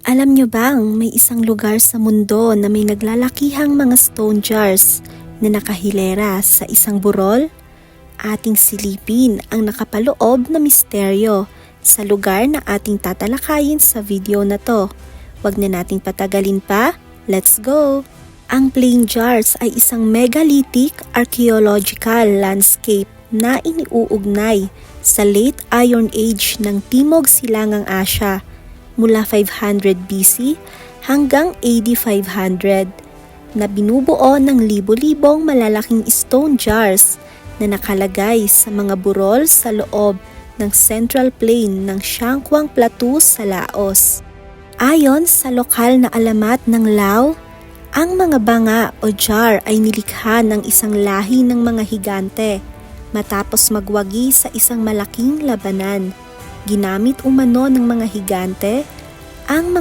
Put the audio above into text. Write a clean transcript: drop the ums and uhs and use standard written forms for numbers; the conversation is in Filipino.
Alam nyo bang may isang lugar sa mundo na may naglalakihang mga stone jars na nakahilera sa isang burol? Ating silipin ang nakapaloob na misteryo sa lugar na ating tatalakayin sa video na to. Wag na nating patagalin pa, let's go! Ang plain jars ay isang megalithic archaeological landscape na iniuugnay sa late Iron Age ng Timog Silangang Asya mula 500 BC hanggang AD 500 na binubuo ng libo-libong malalaking stone jars na nakalagay sa mga burol sa loob ng Central Plain ng Xiangkhouang Plateau sa Laos. Ayon sa lokal na alamat ng Lao, ang mga banga o jar ay nilikha ng isang lahi ng mga higante matapos magwagi sa isang malaking labanan. Ginamit umano ng mga higante ang mga